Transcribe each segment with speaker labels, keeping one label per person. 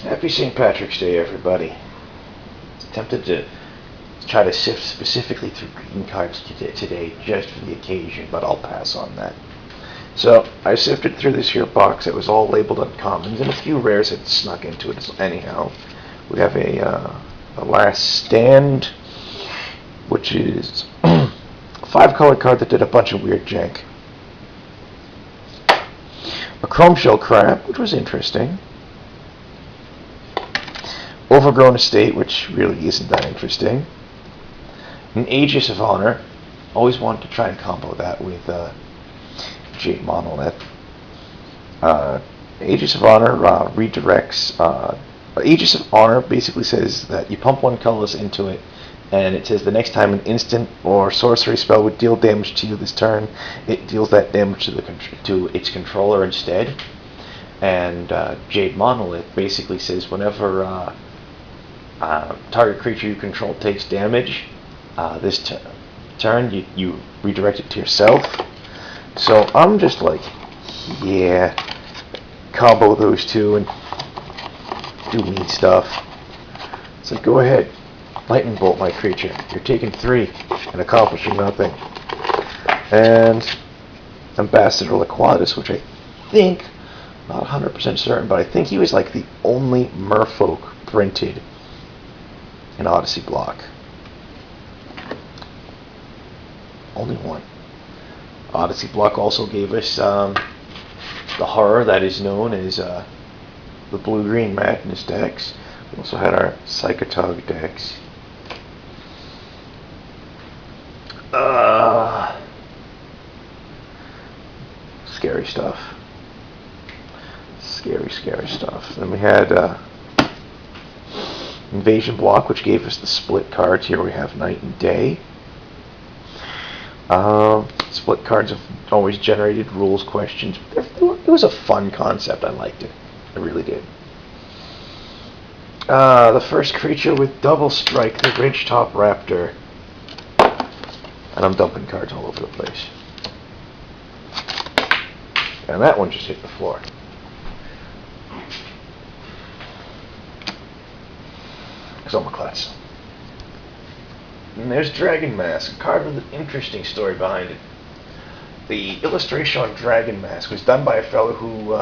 Speaker 1: Happy St. Patrick's Day, everybody. Tempted to try to sift specifically through greeting cards today just for the occasion, but I'll pass on that. So, I sifted through this here box. It was all labeled uncommons, and a few rares had snuck into it anyhow. We have a Last Stand, which is a 5-color card that did a bunch of weird jank. A Chrome Shell Crab, which was interesting. Overgrown Estate, which really isn't that interesting. An Aegis of Honor. Always wanted to try and combo that with Jade Monolith. Aegis of Honor redirects. Aegis of Honor basically says that you pump one colorless into it, and it says the next time an instant or sorcery spell would deal damage to you this turn, it deals that damage to its controller instead. And Jade Monolith basically says whenever target creature you control takes damage, this turn you redirect it to yourself. So I'm just like, yeah, combo those two and do neat stuff. So go ahead, lightning bolt my creature. You're taking 3 and accomplishing nothing. And Ambassador Laquatus, which I think, not 100% certain, but I think he was like the only merfolk printed in Odyssey block. Only one. Odyssey block also gave us the horror that is known as the Blue-Green Madness decks. We also had our Psychotog decks. Scary stuff. Scary stuff. Then we had Invasion block, which gave us the split cards. Here we have Night and Day. Split cards have always generated rules questions. It was a fun concept. I liked it. I really did. The first creature with double strike, the Ridgetop Raptor. And I'm dumping cards all over the place. And that one just hit the floor. Class. And there's Dragon Mask, a card with an interesting story behind it. The illustration on Dragon Mask was done by a fellow who,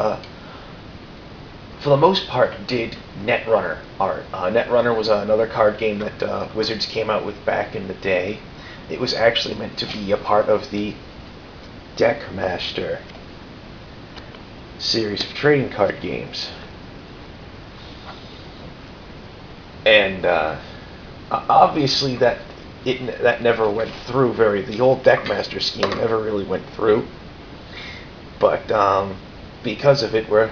Speaker 1: for the most part, did Netrunner art. Netrunner was another card game that Wizards came out with back in the day. It was actually meant to be a part of the Deckmaster series of trading card games. And obviously that never went through the old Deckmaster scheme never really went through. But because of it, we're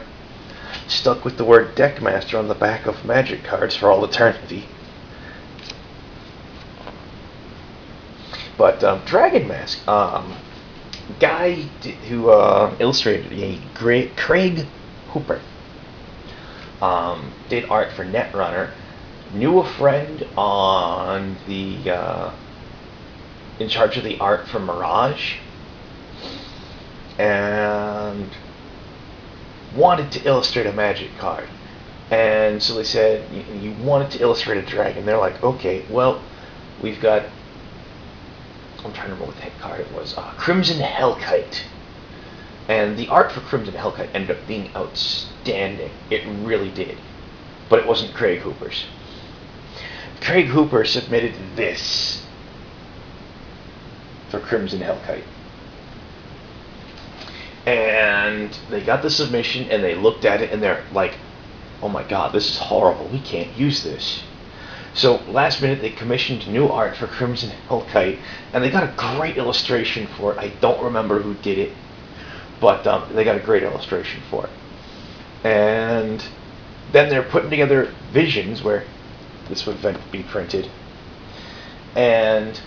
Speaker 1: stuck with the word Deckmaster on the back of Magic cards for all eternity. But Dragon Mask, guy who illustrated Craig Hooper, did art for Netrunner. Knew a friend on the in charge of the art for Mirage, and wanted to illustrate a Magic card. And so they said, you wanted to illustrate a dragon. They're like, okay, well, we've got, I'm trying to remember what the heck card it was, Crimson Hellkite. And the art for Crimson Hellkite ended up being outstanding. It really did. But it wasn't Craig Hooper's. Craig Hooper submitted this for Crimson Hellkite. And they got the submission and they looked at it and they're like, oh my god, this is horrible. We can't use this. So last minute they commissioned new art for Crimson Hellkite and they got a great illustration for it. I don't remember who did it, but they got a great illustration for it. And then they're putting together visions where this would be printed, and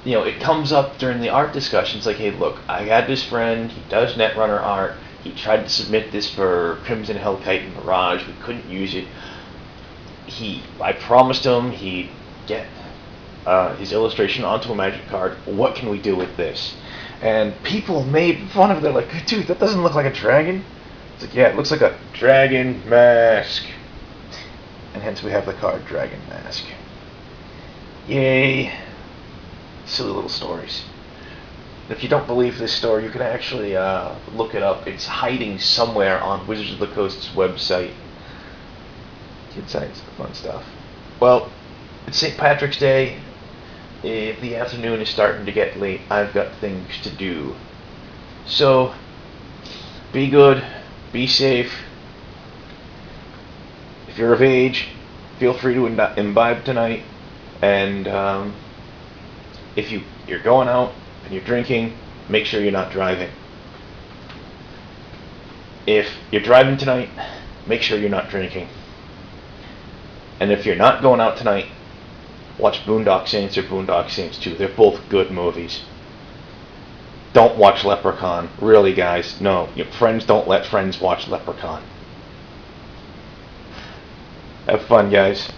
Speaker 1: it comes up during the art discussions like, hey, look, I had this friend, he does Netrunner art, he tried to submit this for Crimson Hellkite and Mirage, we couldn't use it. I promised him he'd get his illustration onto a Magic card. What can we do with this? And people made fun of it. They're like, dude, that doesn't look like a dragon. It's like, yeah, it looks like a dragon mask. And hence we have the card Dragon Mask. Yay. Silly little stories. If you don't believe this story, you can actually look it up. It's hiding somewhere on Wizards of the Coast's website. Kid science, fun stuff. Well, it's St. Patrick's Day. If the afternoon is starting to get late, I've got things to do. So, be good, be safe. If you're of age, feel free to imbibe tonight. And if you're going out and you're drinking, make sure you're not driving. If you're driving tonight, make sure you're not drinking. And if you're not going out tonight, watch Boondock Saints or Boondock Saints 2. They're both good movies. Don't watch Leprechaun. Really, guys. No. Your friends don't let friends watch Leprechaun. Have fun, guys.